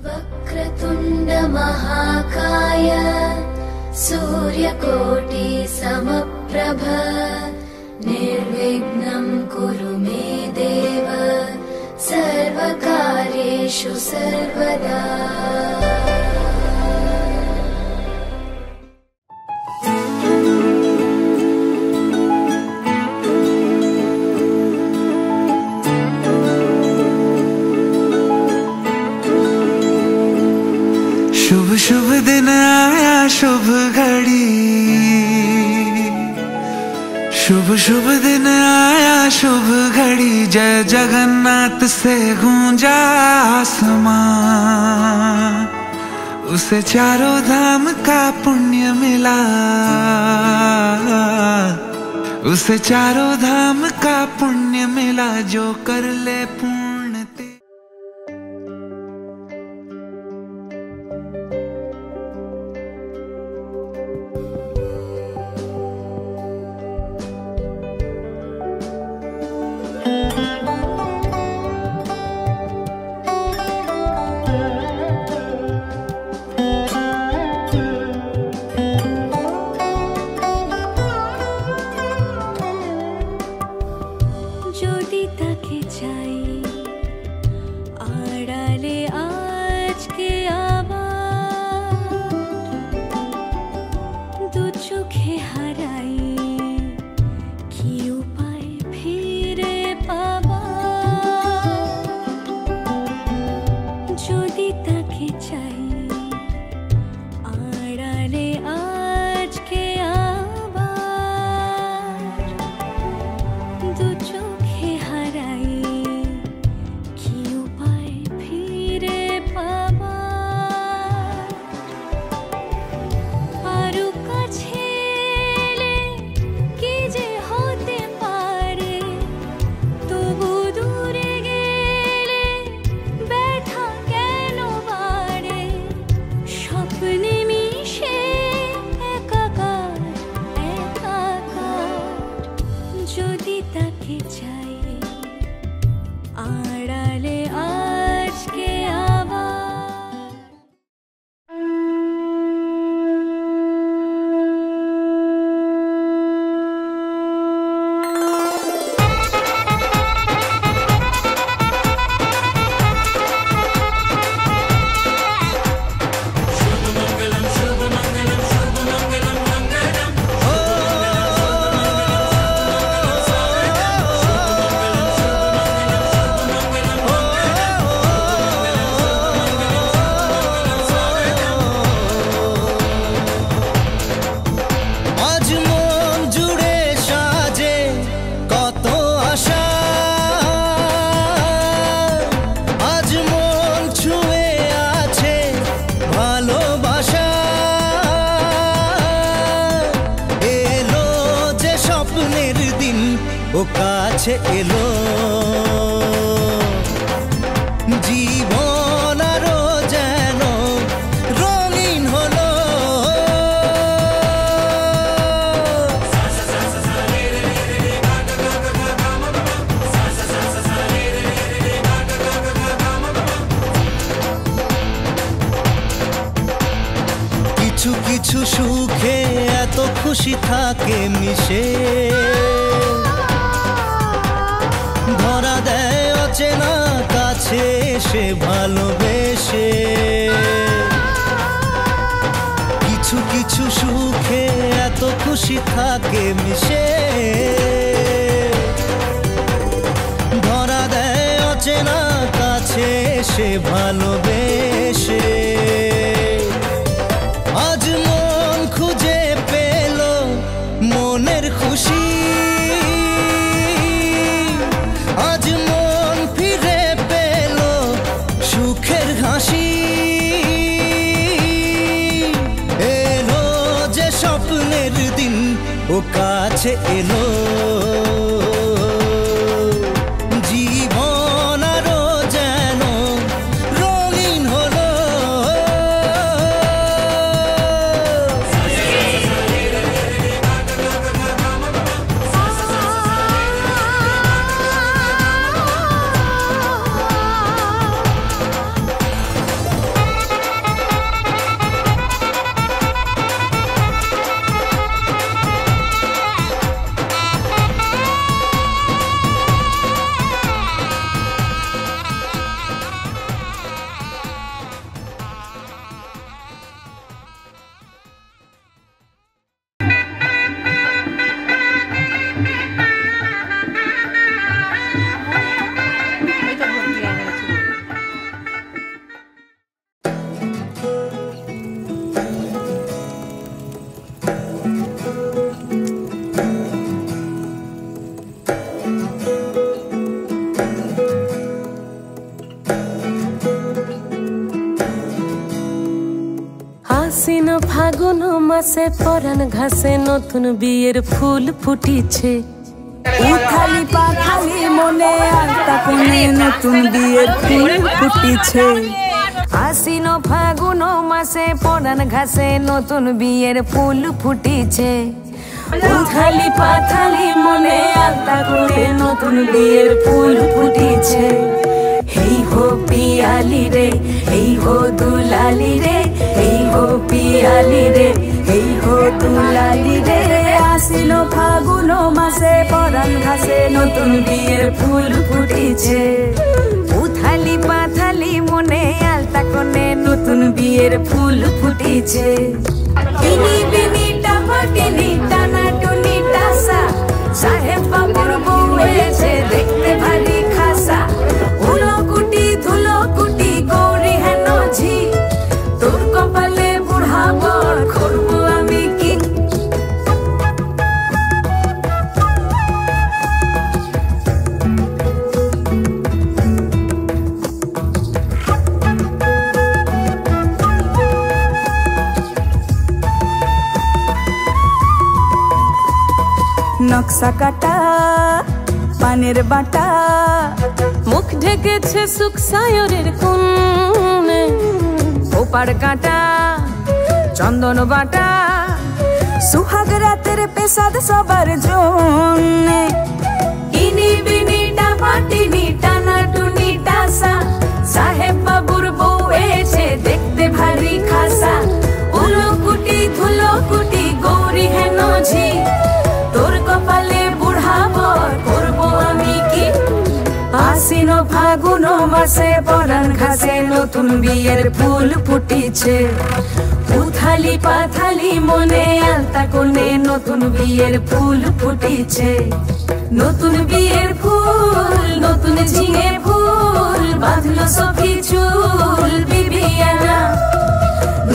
वक्रतुण्ड महाकाय सूर्यकोटि समप्रभ निर्विघ्नं कुरु मे देव सर्वकार्येषु सर्वदा। शुभ शुभ दिन आया शुभ घड़ी, शुभ शुभ दिन आया शुभ घड़ी, जय जगन्नाथ से गूंजा आसमां, उसे चारों धाम का पुण्य मिला, उसे चारों धाम का पुण्य मिला, जो कर ले पूर्ण। ও কাছে এলো জীবন আরো যেন রঙিন হলো কিছু কিছু সুখে এত খুশি থাকে মিশে ধরা দেয় অচেনা কাছে এসে ভালোবেসে কিছু কিছু সুখে এত খুশি থাকে মিশে ধরা দেয় অচেনা কাছে এসে ভালোবেসে আজ মন খুঁজে পেল মনের খুশি আজ মন ফিরে পেল সুখের হাসি এলো যে স্বপ্নের দিন ও কাছে এলো জীবন আরো যেন রঙিন হলো আশ্বিন ফাগুন মাসে পরাণ ঘাসে নতুন বিয়ের ফুল ফুটিছে। উথালি পাথালি মনে আলতা কোণে নতুন বিয়ের ফুল ফুটিছে। আশ্বিন ফাগুন মাসে পরাণ ঘাসে নতুন বিয়ের ফুল ফুটিছে। উথালি পাথালি মনে আলতা কোণে নতুন বিয়ের ফুল ফুটিছে। হেই হো পিয়ালি রে, হেই হো দুলালি রে, হেই হো পিয়ালি রে, হেই হো দুলালি রে। আশ্বিন ফাগুন মাসে পরাণ ঘাসে নতুন বিয়ের ফুল ফুটিছে। উথালি পাথালি মনে আলতা কোণে নতুন বিয়ের ফুল ফুটিছে। বিনি বিনি টামাটিনি টানা টুনি টাসা, সাহেব বাবুর বউ এসে দেখতে ভারী খাসা। উলো কুটি ধুলো কুটি গৌরী হেন ঝি, তোর কপালে বুড়া বর করবো আমি কি। নকশা কাটা পানের বাটা, মুখ ঢেকেছে সুখ সায়রের কোণে। ওপার কাটা চন্দন বাটা, সুহাগ রাতের পেশাদ সবার জন্যে। ইনি বিনি টামাটিনি টানা টুনি টাসা, সাহেব বাবুর বউ এসে দেখতে ভারী খাসা। উলো কুটি ধুলো কুটি গৌরী হেন ঝি, তোর কপালে বুড়া বর করবো আমি কি। আশ্বিন ফাগুন মাসে পরাণ ঘাসে নতুন বিয়ের ফুল ফুটিছে। উথালি পাথালি মনে আলতা কোণে নতুন বিয়ের ফুল ফুটিছে। নতুন বিয়ের ফুল নতুন ঝিঙে ফুল বাঁধলো সখী চুল বিবিয়ানা।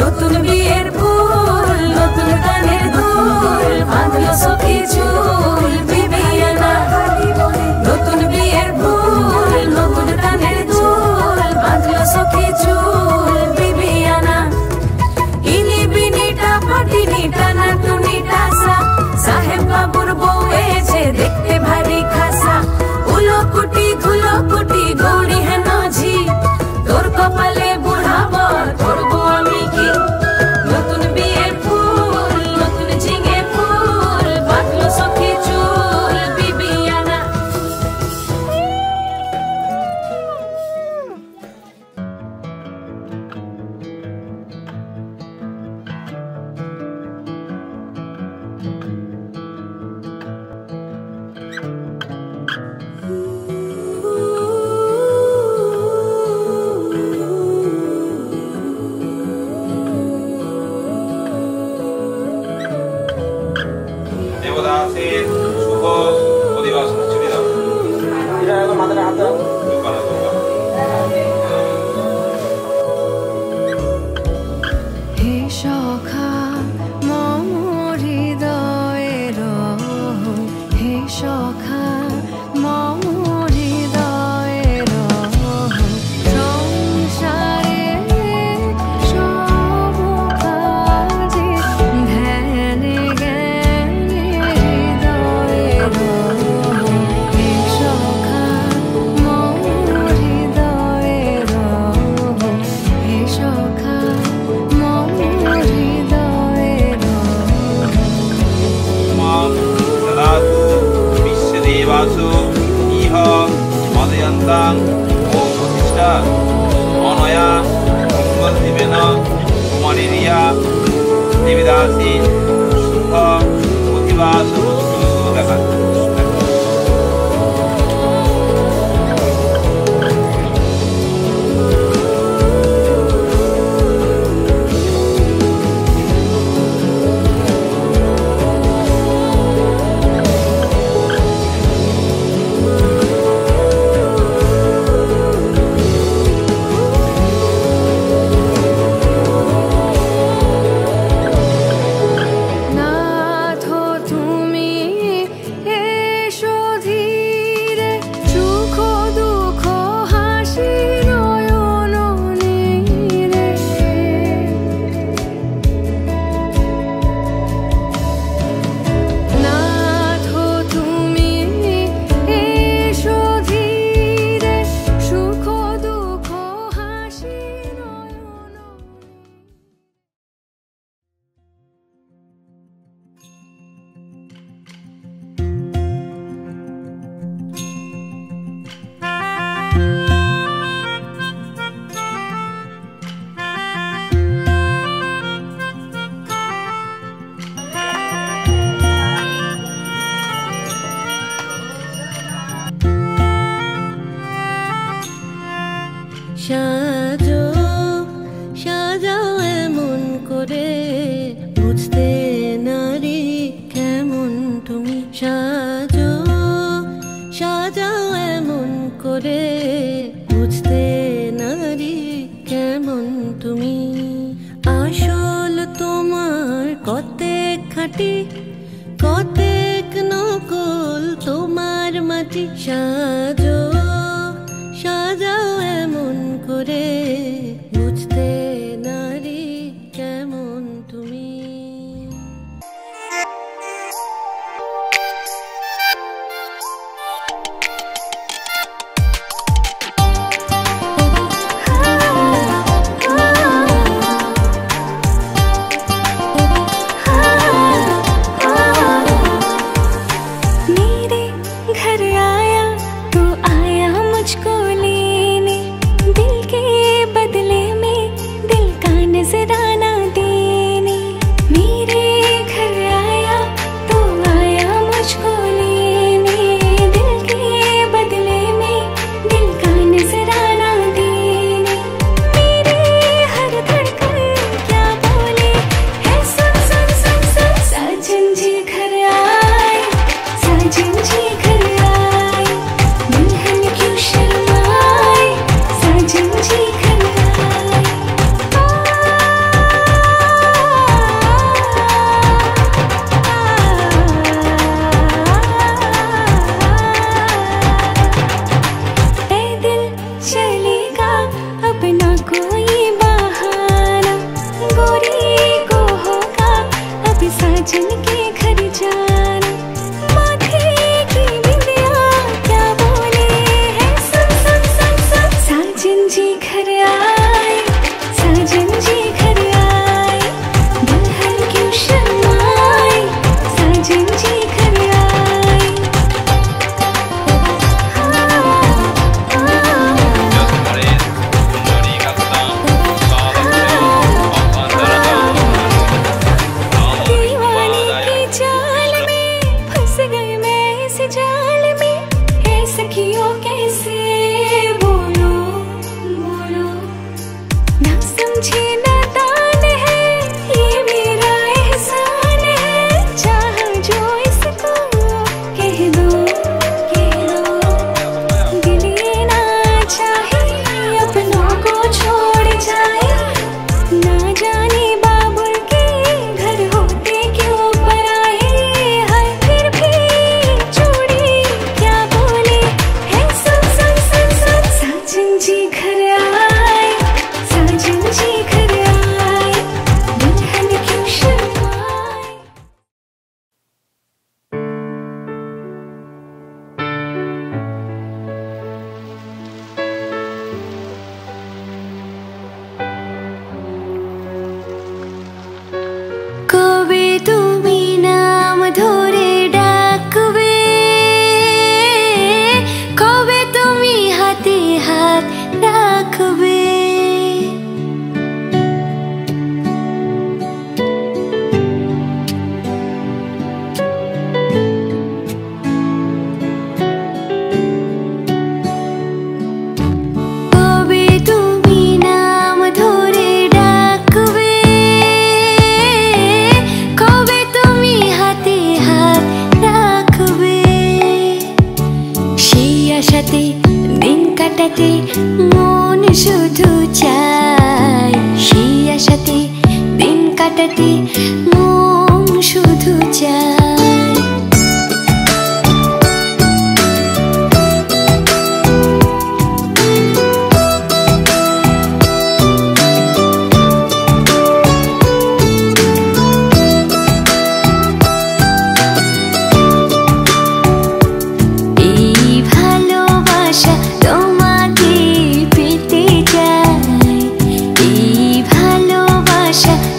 নতুন বিয়ের ফুল নতুন কানের দুল বাঁধলো সখী চুল বিবিয়ানা। নতুন বিয়ের ফুল নতুন কানের দুল বাঁধলো সখী চুল বিবিয়ানা। ইনি বিনি টামাটিনি টানা টুনি টাসা, সাহেব বাবুর বউ এসে দেখতে ভারী খাসা। উলো কুটি ধুলো কুটি গৌরী হেন ঝি, তোর কপালে বুড়া বর করবো আমি কি। নতুন বিয়ের ফুল নতুন ঝিঙে ফুল বাঁধলো সখী চুল বিবিয়ানা। দেবদাসের শুভ অধিবাসন ছবি দাও। এটা এখন মাথায় হাত দাও। হে সখা মম হৃদয়ের, হে সখা মম হৃদয়ের। সংসারে সব কাজে ধ্যানে জ্ঞানে হৃদয়ের। হে সখা মম হৃদয়ের, হে সখা মম হৃদয়ের। মাম দদাতু বিশ্বদেবাসু ইহ মদয়ন্তাং ওম প্রতিষ্ঠা অনয়া মঙ্গলদেবেন কুমারিরিয়া দেবদাসী শুভ অধিবাসন দেখা। নাথ তুমি যেমন তুমি আসল তোমার কতেক খাঁটি কতেক নকল তোমার মাটি সাজো সাজাও এমন করে বুঝতে নারী কেমন তুমি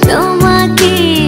তোমাকে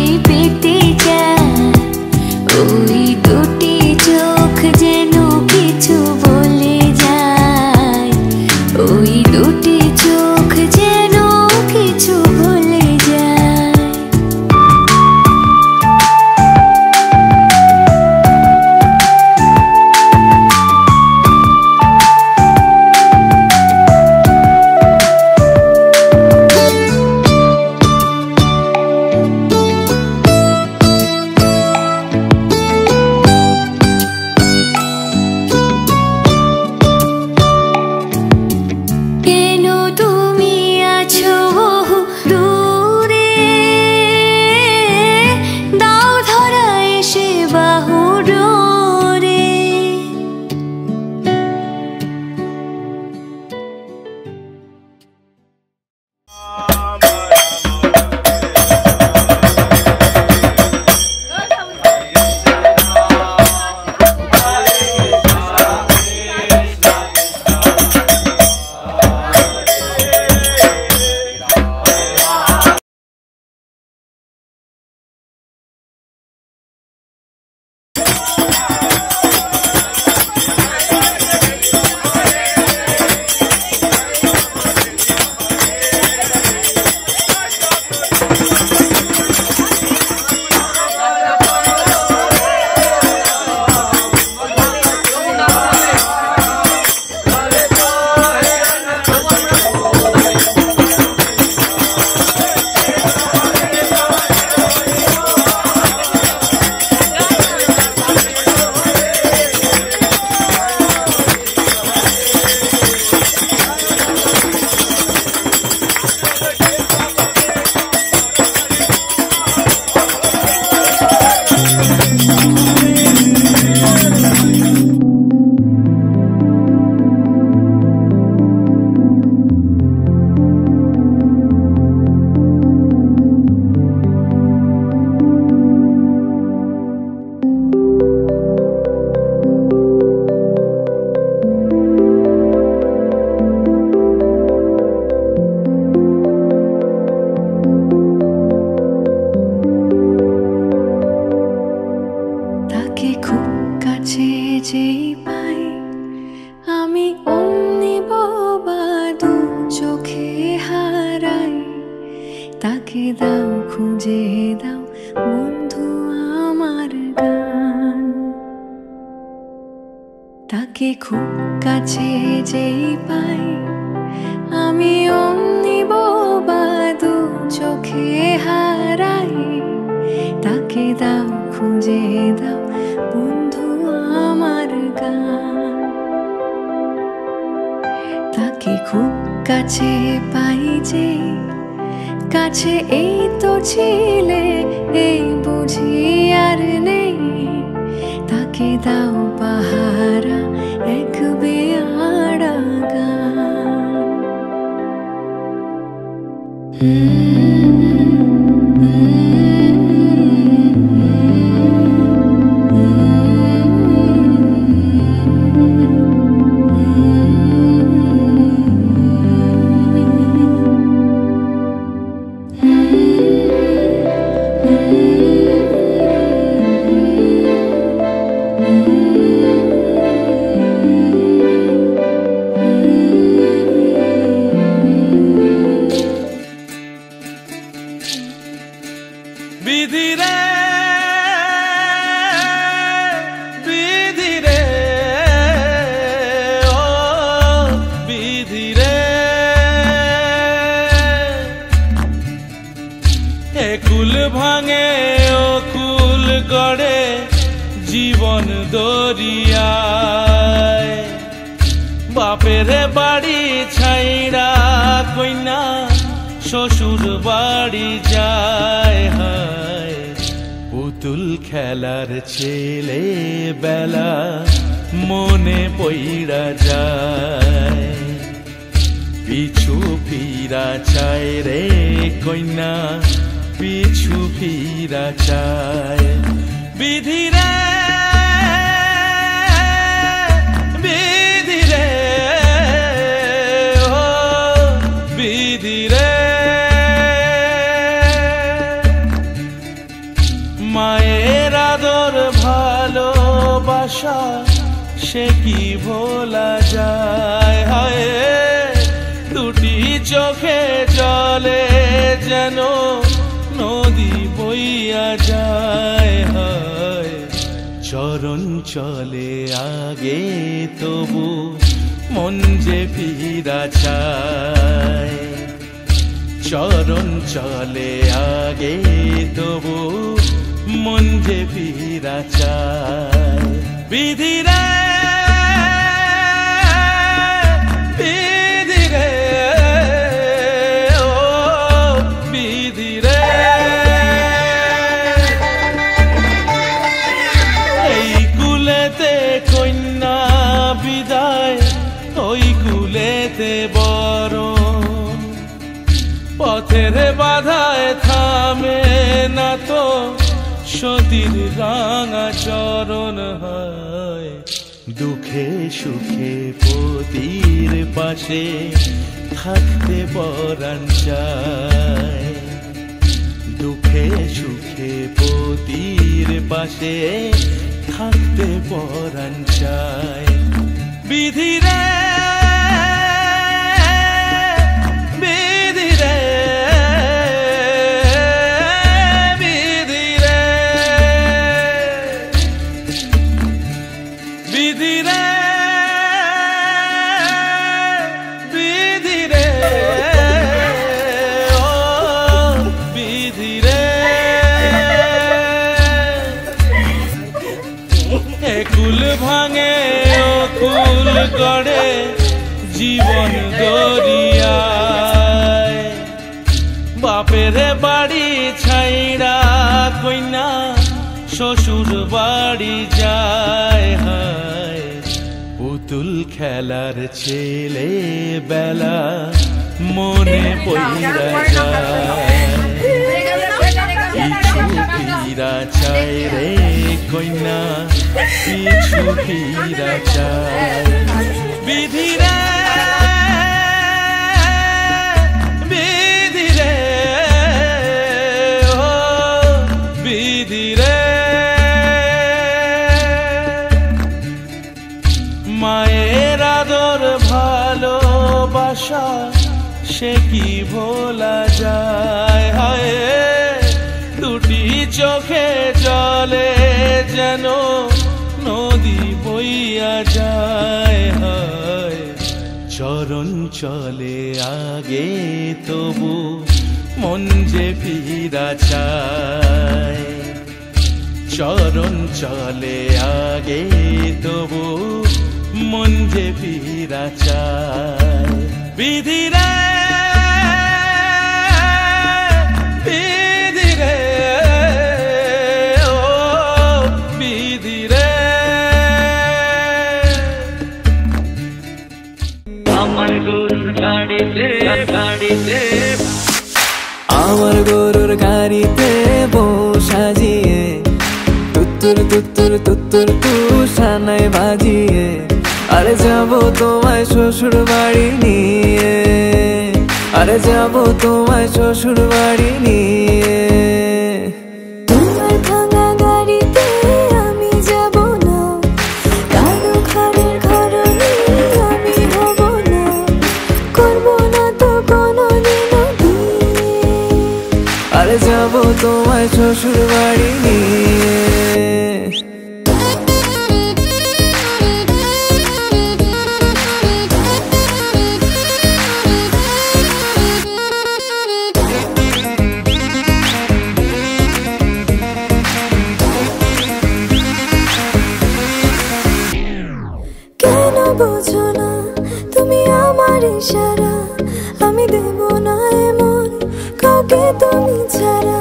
তাকে দাও খুঁজে দাও বন্ধু আমার গান। তাকে খুব কাছে যেই পাই আমি অমনি বোবা দু চোখে হারাই। তাকে দাও খুঁজে দাও বন্ধু আমার গান। তাকে খুব কাছে পাই যে কাছে এই তো ছিলে এই বুঝি আর নেই। তাকে দাও পাহারা এক বেয়াড়া গান। কুল ভাঙে ও কুল গড়ে জীবন দরিয়ায়। বাপের বাড়ি ছাইড়া কইনা শ্বশুর বাড়ি যায়। হায় পুতুল খেলার ছেলে বেলা মনে পইড়া যায়। পিছু ফিরা চায় রে কইনা পিছু ফিরা চায়। বিধিরে বিধিরে ও বিধিরে মায়ের আদর ভালোবাসা সে কি ভোলা যায়। হায় দুটি চোখে জলে যেন নদী বইয়া যায়। হায় চরণ চলে আগে তবু মন যে ফিরা চায়। চরণ চলে আগে তবু মন যে ফিরা চায়। বিধিরে বিধিরে ও বিধিরে এই কুলেতে কন্যা বিদায় ওই কুলেতে বরণ। পথের বাধায় থামে না তো সতীর রাঙা চরণ। হয় দুঃখে সুখে পতির পাশে থাকতে পরাণ চায়। দুঃখে সুখে পতির পাশে থাকতে পরাণ চায়। বিধিরে বিধিরে বিধিরে বিধিরে বিধিরে ও বিধিরে কুল ভাঙে ও কুল গড়ে জীবন দরিয়ায়। বাপের বাড়ি ছাইড়া কইনা শ্বশুর বাড়ি যায়। হায় পুতুল খেলার ছেলে বেলা মনে পইরা যায়। পিছু ফিরা চায় রে কইনা পিছু ফিরা চায়। বিধিরে বিধিরে ও বিধিরে মায়ের আদর ভালোবাসা সে কি ভোলা যায়। চলে আগে তবু মন যে ফিরা চায়, চরণ চলে আগে তবু মন যে ফিরা চায়। বিধিরে বিধিরে ও বিধিরে, আমার গরুর গাড়িতে গাড়িতে, আমার গরুর গাড়িতে বউ সাজিয়ে তুত্তুর তুত্তুর তুত্তুর তুষানায় বাজিয়ে, আরে যাবো তোমায় শ্বশুর বাড়ি নিয়ে, আরে যাবো তোমায় শ্বশুর বাড়ি নিয়ে। তোমার ভাঙা গাড়িতে আমি যাব না, কারো ঘরের ঘরণী আমি হব না, করবো না তো কোনোদিনও বিয়ে। আরে যাবো তোমায় শ্বশুর বাড়ি নিয়ে। কেন বোঝো না তুমি আমার ইশারা, আমি দেব না এমন কাউকে তুমি ছাড়া।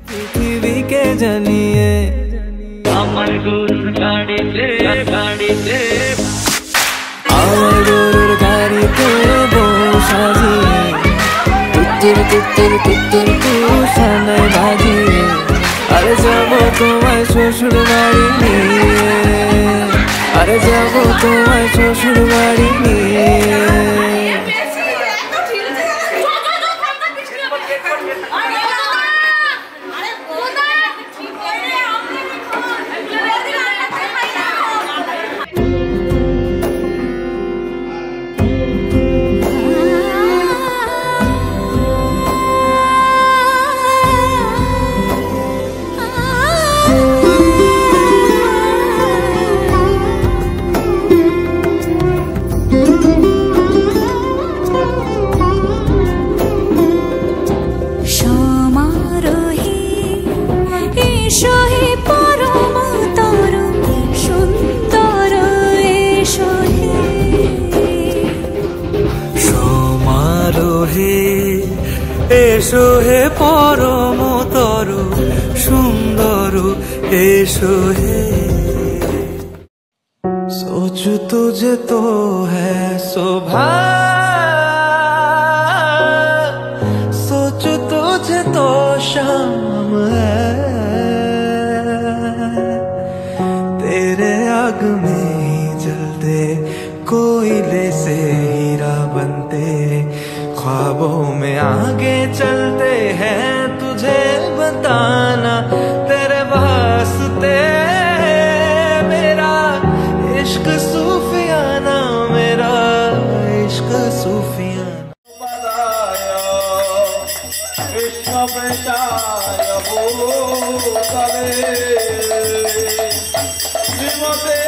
পৃথিবীকে জানিয়ে আমার গরুর গাড়িতে গাড়িতে, আমার গরুর গাড়িতে বউ সাজিয়ে তুত্তুর তুত্তুর তুত্তুর তুষানায় বাজিয়ে, আরে যাবো তোমায় শ্বশুর বাড়ি নিয়ে, আরে যাবো তোমায় শ্বশুর বাড়ি নিয়ে। সমারোহে এসো হে পরম তরুণ সুন্দর এসো হে। সমারোহে এসো হে পরম তরু সুন্দর এসো হে। सोचू तुझे तो है शोभा, सोचू तुझे तो शाम है, तेरे आग में ही जलते कोयले से हीरा बनते, ख्वाबों में आगे चलते हैं तुझे बताना तेरे वास्ते, मेरा इश्क सूफियाना, मेरा इश्क सूफियाना। কৃষ্ণ প্রেষায় ভূতলে শ্রীমতে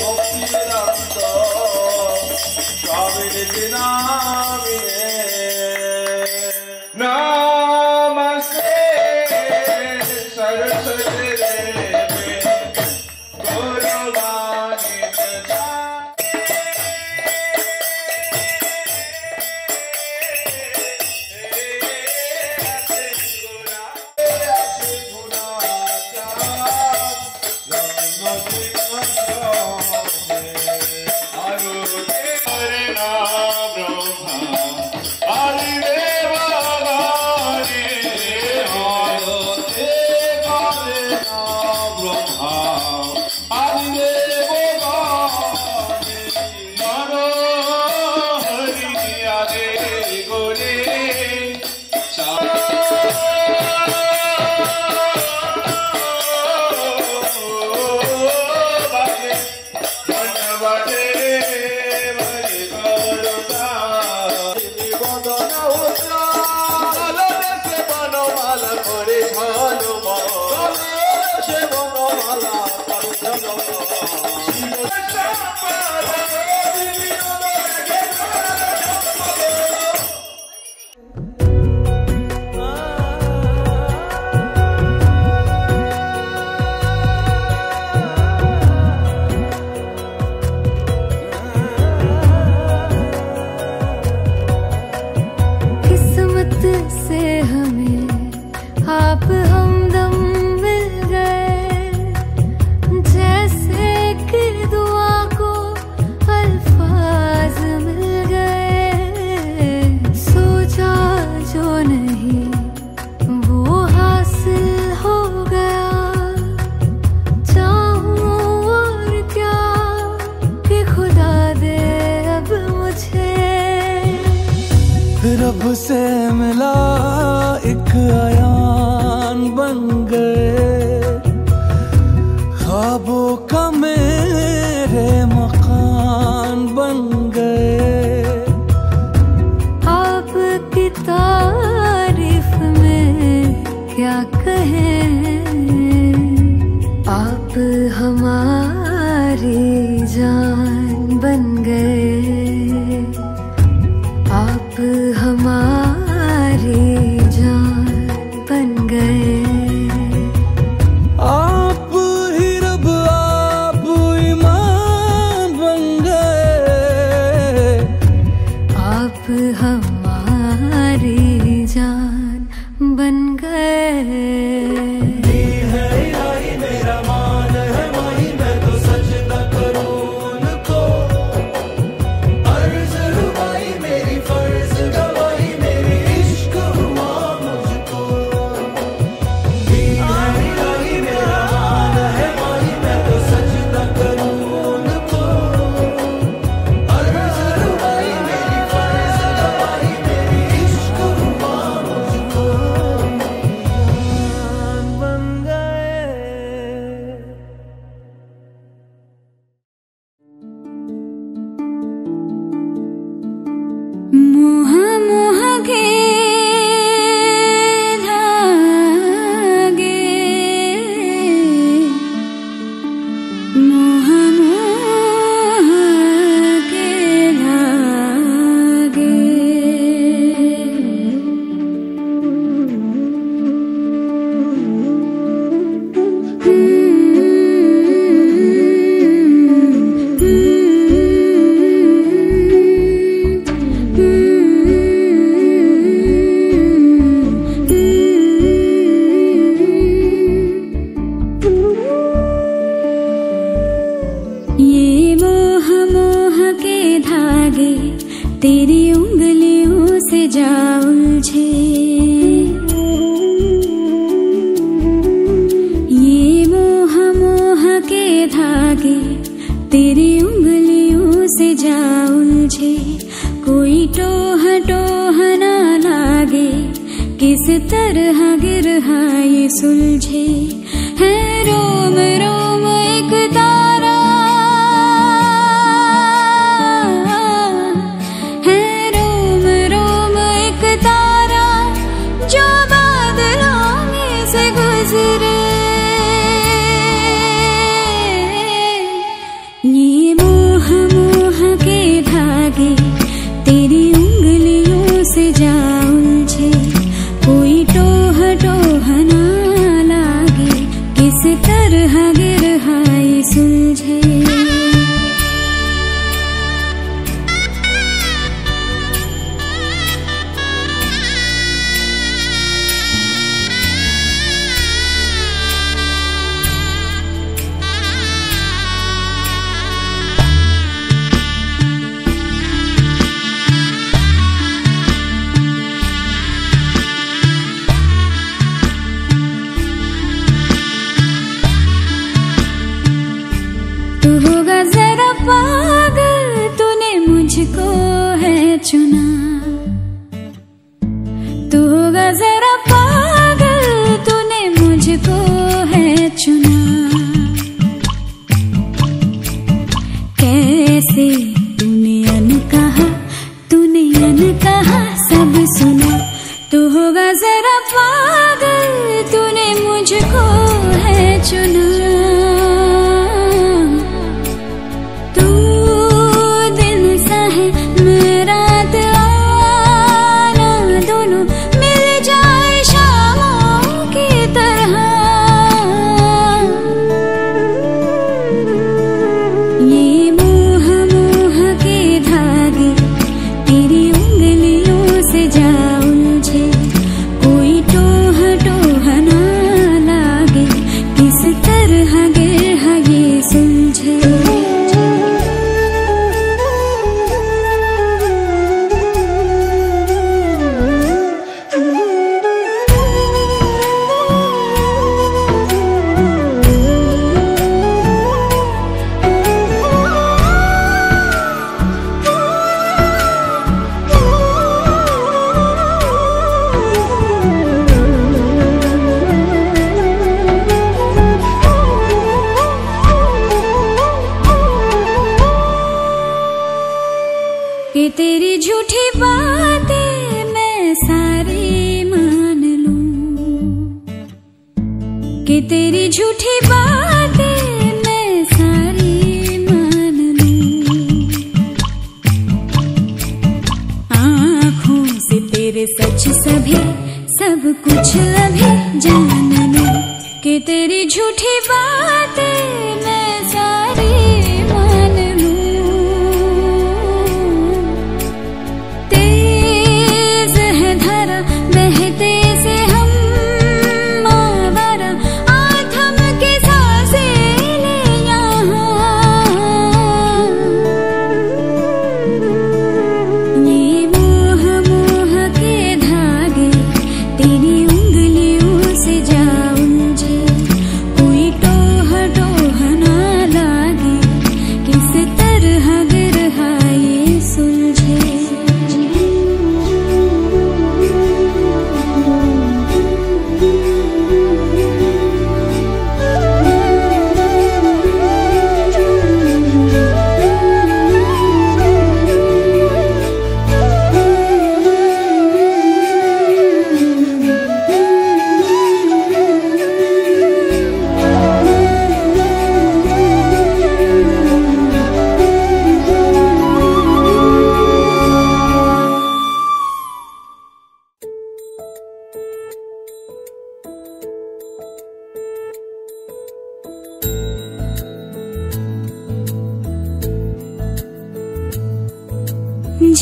ভক্তিবেদান্ত স্বামীর নামে নমস্তে সরস্বতী দেবে গৌরবাণী প্রজা। रब से मिला एक आयान बन गए, ख्वाबों का मेरे मकान बन गए। आपकी तारीफ में क्या कहें, आप हमारी जान बन गए, आप हमारी जान बन गए। आप ही रब आप ईमान बन गए, आप हमारी जान बन गए। मेरा मान है माही, मैं तो सजदा करूं उनको, अर्ज़ रुबाई मेरी फर्ज गवाही, मेरी इश्क हुआ मुझको। मेरा मान है माही, मैं तो सजदा करूं उनको, अर्ज़ रुबाई मेरी फर्ज गवाही, मेरी इश्क हुआ मुझको। बन गए। मोह मोह के धागे, मोह मोह के धागे, ये मोह मोह के धागे तेरी उंगलियों से जा उलझे। ये मोह मोह के धागे तेरी उंगलियों से जा उलझे। कोई टोह टोह ना लागे, किस तरह गिरहा ये सुलझे। है रोम रोम एक तारा, है रोम रोम एक तारा, जो बादलों में से गुजरे। ये मोह मोह के धागे तेरी उंगलियों से जा उलझे। कोई टोह टोह ना लागे, किस तरह गिरहा ये सुलझे। तू होगा जरा पागल, तूने मुझको है चुना। तू होगा जरा पागल, तूने मुझको है चुना। कैसे तूने अनकहा सब सुना। तू होगा जरा पागल, तूने मुझको है चुना। तू दिन सा है मैं रात आना, दोनों मिल जाए शामों की तरह। ये मोह मोह के धागे तेरी उंगलियों से जा उलझे, कोई टोह टोह ना लागे, किस तरह गिरह ये सुलझे। कि तेरी झूठी बातें मैं सारी मान लूं, कि तेरी झूठी बातें मैं सारी मान लूं। आँखों से तेरे सच सभी सब कुछ अभी जान लूं, कि तेरी झूठी बातें मैं सारी मान लूं। बहते से हम मावरा, आथम के सांसें ले यहाँ। ये मोह मोह के धागे तेरी उंगलियों से जा उलझे, कोई टोह टोह ना लागे, किस तरह गिरहा ये सुलझे।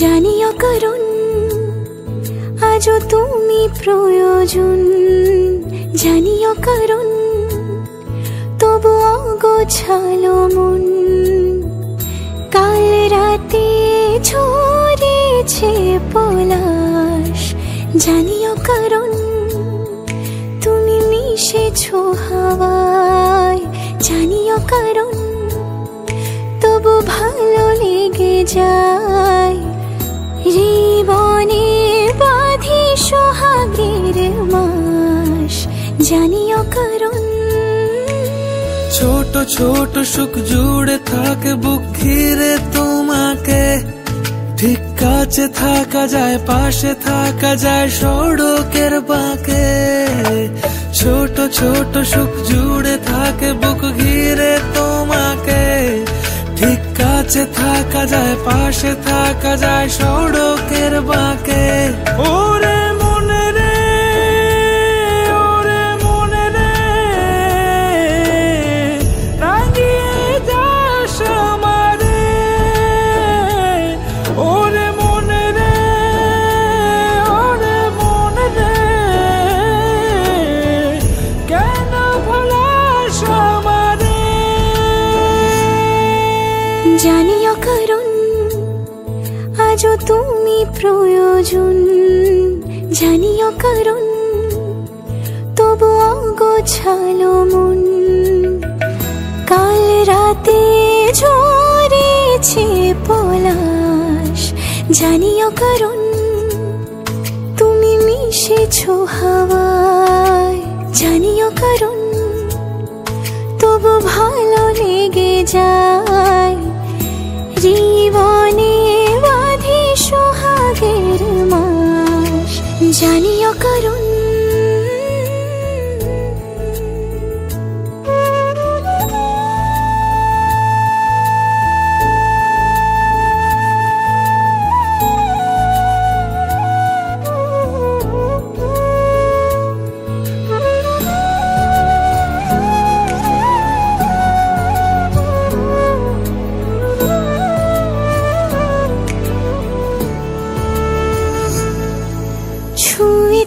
জানিও করুন আজও তুমি প্রয়োজন, জানিও করুন তবু অগোছালো মন। কাল রাতে ঝরেছে পলাশ, জানিও করুন তুমি মিশেছো হাওয়ায়, জানিও করুন তবু ভালো লেগে যায়। জীবনে বাঁধি সোহাগের মাস, জানিও করুন। ছোট ছোট সুখ জুড়ে থাকে বুক ঘিরে তোমাকে, ঠিক কাছে থাকা যায় পাশে থাকা যায় সড়কের বাঁকে। ছোট ছোট সুখ জুড়ে থাকে বুক ঘিরে তোমাকে, ঠিক কাছে থাকা যায় পাশে থাকা যায় সড়কের বাঁকে। ওরে মনে রে, ওরে মনে রে, রাঙিয়ে যাস আমারে। ওরে মনে রে, ওরে মনে রে, কেন ভোলাস আমারে। জানিও করুন আজও তুমি প্রয়োজন, জানিও করুন তবু অগোছালো মন। কাল রাতে ঝরেছে পলাশ, জানিও করুন তুমি মিশেছো হাওয়ায়, জানিও করুন তবু ভালো লেগে যায়। जानियो करूं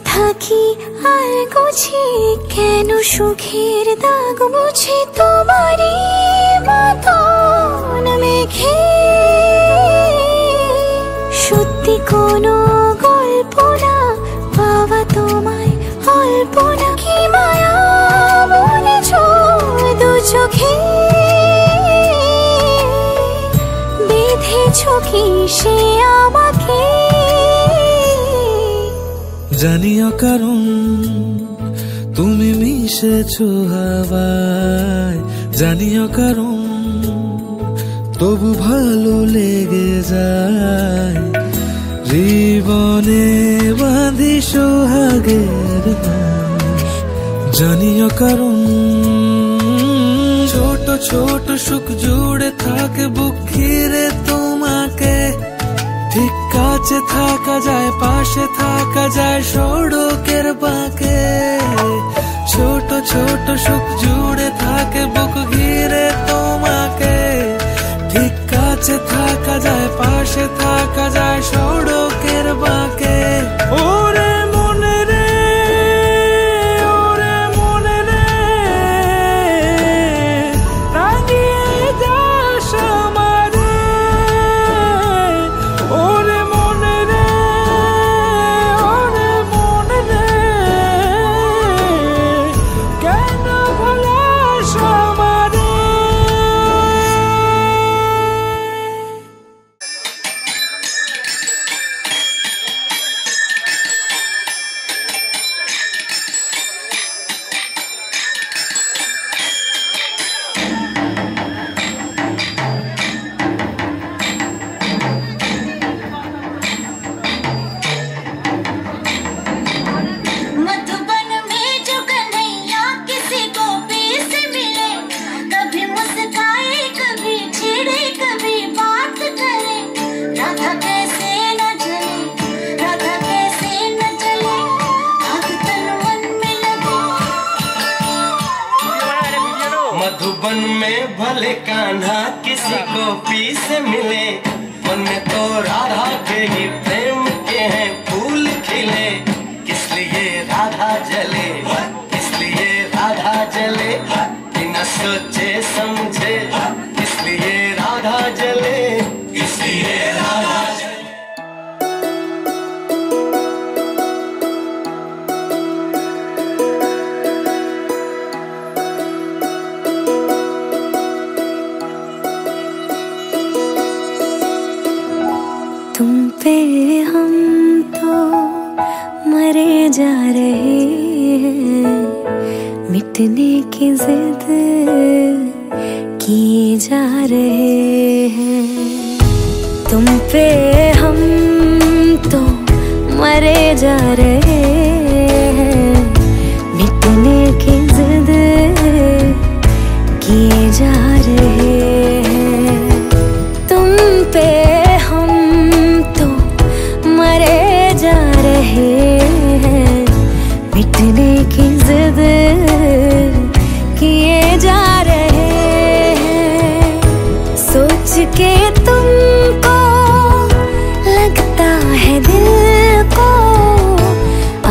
থাকি আর গুছি কেন সুখের দাগ মুছে তোমারই মতন মেঘে সত্যি কোনো গল্প না পাওয়া তোমায় অল্প না কি মায়া বলেছ দু চোখে বেঁধেছ কি সে আমাকে জানিও কারণ তুমি মিশেছো হাওয়ায় জানিও কারণ তবু ভালো লেগে যায় জীবনে বাঁধি সোহাগের জানিও কারণ ছোট ছোট সুখ জুড়ে থাকে বুক ঘিরে তোমাকে ঠিক কাছে থাকা যায় পাশে থাকা যায় সড়কের বাঁকে ছোট ছোট সুখ জুড়ে থাকে বুক ঘিরে তোমাকে ঠিক কাছে থাকা যায় পাশে থাকা যায় সড়কের বাঁকে ওরে মনে রে ওরে মনে রে রাঙিয়ে যাস আমারে ওরে মনে রে ওরে মনে রে কেন ভুলাস আমারে मधुबन में जो कन्हैया किसी गोपी से मिले कभी मुस्काए कभी छेड़े कभी बात करे राधा कैसे न जले राधा कैसे न जले आग तन मन में लगे मधुबन में भले कान्हा किसी गोपी से मिले मन में तो राधा के ही प्रेम के हैं फूल खिले किस लिए राधा जले किस लिए राधा जले बिना सोचे समझे किस लिए राधा जले इसलिए राधा जले तुम पे हम तो मरे जा रहे हैं मिटने की जिद किए जा रहे हैं तुम पे हम तो मरे जा रहे हैं मिटने की जिद किए जा रहे हैं तुम पे हम तो मरे जा रहे हैं मिटने की जिद किए जा रहे हैं सोच के तुमको लगता है दिल को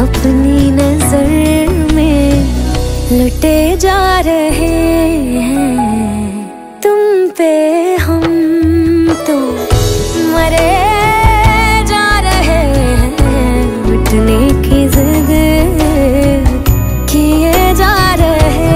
अपनी नजर में लुटे जा रहे हैं तुम पे हम तो मरे जा रहे हैं मिटने की जिद किए जा रहे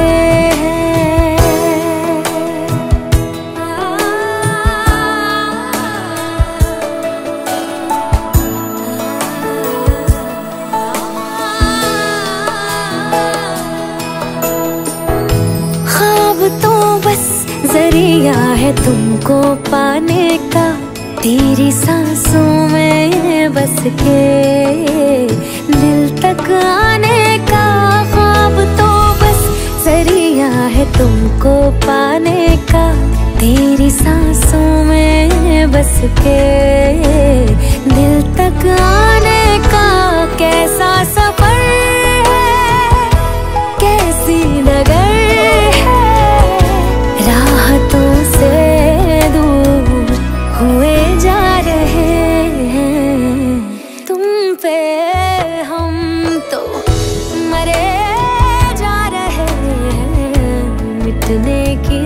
ख्वाब तो बस जरिया है तुमको पाने का तेरी सांसों में बस के दिल तक आने का ख्वाब तो बस जरिया है तुमको पाने का। तेरी सांसों में बस के दिल तक आने का कैसा सफर है, कैसी डगर है। राहतों से दूर हुए जा रहे हैं, तुम पे हम तो मरे जा रहे हैं। मिटने की